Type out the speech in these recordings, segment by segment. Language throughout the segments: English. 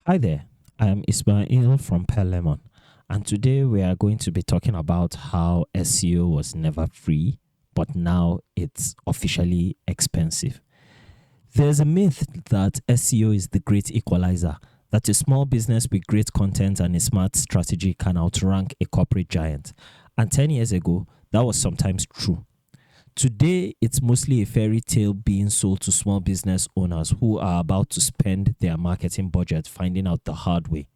Hi there, I am Ismail from Pelemon, and today we are going to be talking about how SEO was never free, but now it's officially expensive. There's a myth that SEO is the great equalizer, that a small business with great content and a smart strategy can outrank a corporate giant. And 10 years ago, that was sometimes true. Today, it's mostly a fairy tale being sold to small business owners who are about to spend their marketing budget finding out the hard way.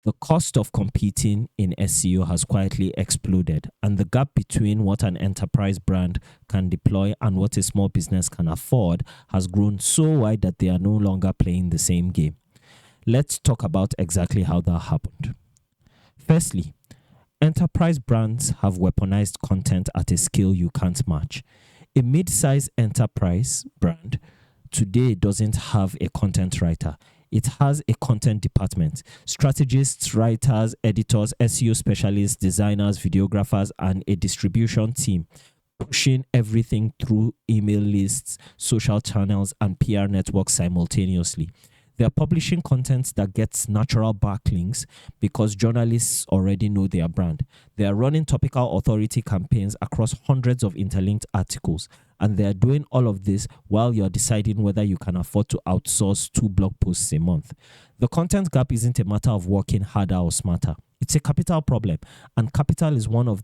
The cost of competing in SEO has quietly exploded, and the gap between what an enterprise brand can deploy and what a small business can afford has grown so wide that they are no longer playing the same game. Let's talk about exactly how that happened. Firstly, enterprise brands have weaponized content at a scale you can't match. A mid-sized enterprise brand today doesn't have a content writer. It has a content department, strategists, writers, editors, SEO specialists, designers, videographers, and a distribution team pushing everything through email lists, social channels, and PR networks simultaneously. They are publishing content that gets natural backlinks because journalists already know their brand. They are running topical authority campaigns across hundreds of interlinked articles, and they are doing all of this while you're deciding whether you can afford to outsource 2 blog posts a month. The content gap isn't a matter of working harder or smarter. It's a capital problem, and capital is one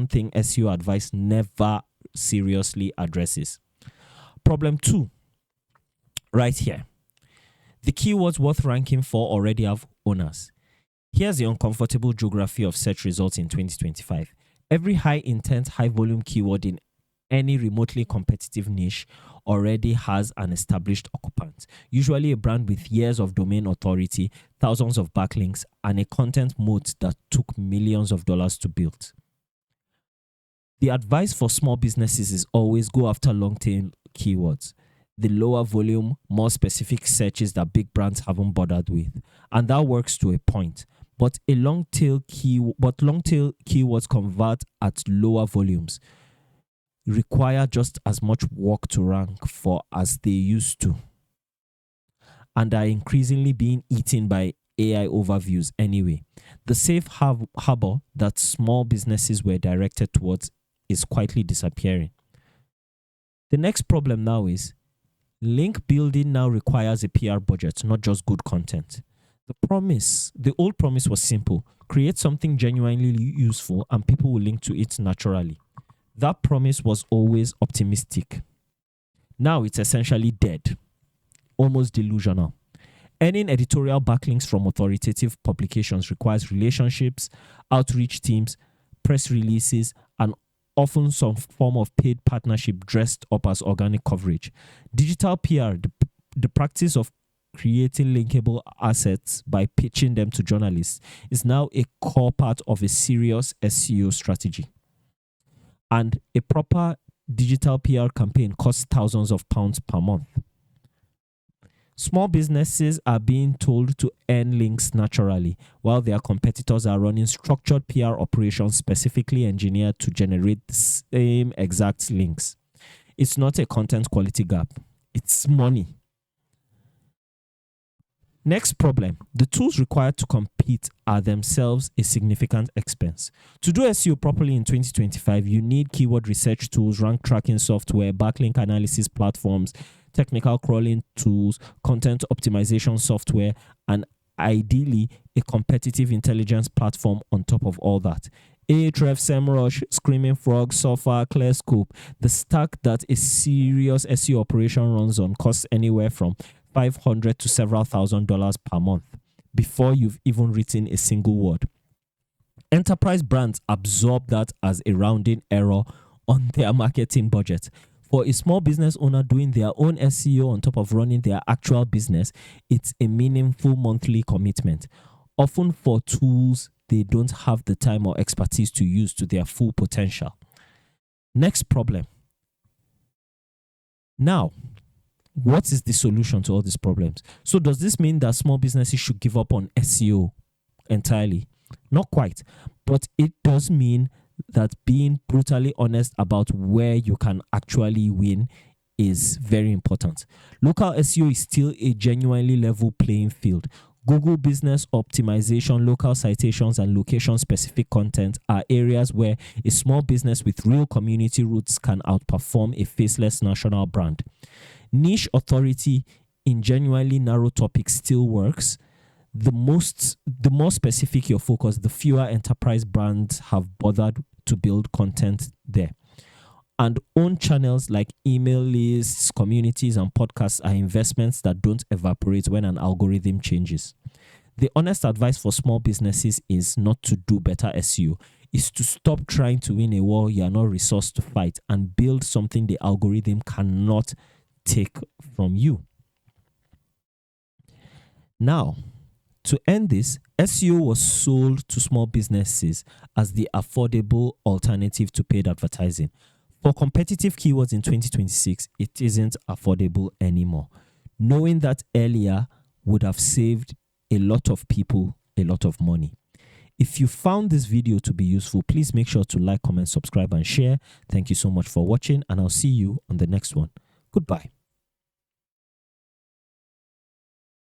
thing SEO advice never seriously addresses. Problem 2, right here. The keywords worth ranking for already have owners. Here's the uncomfortable geography of search results in 2025. Every high intent, high volume keyword in any remotely competitive niche already has an established occupant, usually a brand with years of domain authority, thousands of backlinks, and a content moat that took millions of dollars to build. The advice for small businesses is always go after long tail keywords, the lower volume, more specific searches that big brands haven't bothered with. And that works to a point. But long tail keywords convert at lower volumes, require just as much work to rank for as they used to, and are increasingly being eaten by AI overviews anyway. The safe harbor that small businesses were directed towards is quietly disappearing. The next problem now is link building now requires a PR budget, not just good content. The old promise was simple: create something genuinely useful and people will link to it naturally. That promise was always optimistic. Now it's essentially dead, almost delusional. Earning editorial backlinks from authoritative publications requires relationships, outreach teams, press releases, and often some form of paid partnership dressed up as organic coverage. Digital PR, the practice of creating linkable assets by pitching them to journalists, is now a core part of a serious SEO strategy. And a proper digital PR campaign costs thousands of pounds per month. Small businesses are being told to earn links naturally, while their competitors are running structured PR operations specifically engineered to generate the same exact links. It's not a content quality gap, it's money. Next problem, the tools required to compete are themselves a significant expense. To do SEO properly in 2025, you need keyword research tools, rank tracking software, backlink analysis platforms, technical crawling tools, content optimization software, and ideally a competitive intelligence platform on top of all that. Ahrefs, SEMrush, Screaming Frog, Sofa, ClearScope, the stack that a serious SEO operation runs on costs anywhere from $500 to several $1,000s per month before you've even written a single word. Enterprise brands absorb that as a rounding error on their marketing budget. For a small business owner doing their own SEO on top of running their actual business, it's a meaningful monthly commitment, often for tools they don't have the time or expertise to use to their full potential. Next problem. Now, what is the solution to all these problems? So does this mean that small businesses should give up on SEO entirely? Not quite, but it does mean that being brutally honest about where you can actually win is very important. Local SEO is still a genuinely level playing field. Google business optimization, local citations, and location-specific content are areas where a small business with real community roots can outperform a faceless national brand. Niche authority in genuinely narrow topics still works. The more specific your focus, the fewer enterprise brands have bothered to build content there. And own channels like email lists, communities, and podcasts are investments that don't evaporate when an algorithm changes. The honest advice for small businesses is not to do better SEO, is to stop trying to win a war you are not resourced to fight and build something the algorithm cannot take from you. Now, to end this, SEO was sold to small businesses as the affordable alternative to paid advertising. For competitive keywords in 2026, it isn't affordable anymore. Knowing that earlier would have saved a lot of people a lot of money. If you found this video to be useful, please make sure to like, comment, subscribe, and share. Thank you so much for watching, and I'll see you on the next one. Goodbye.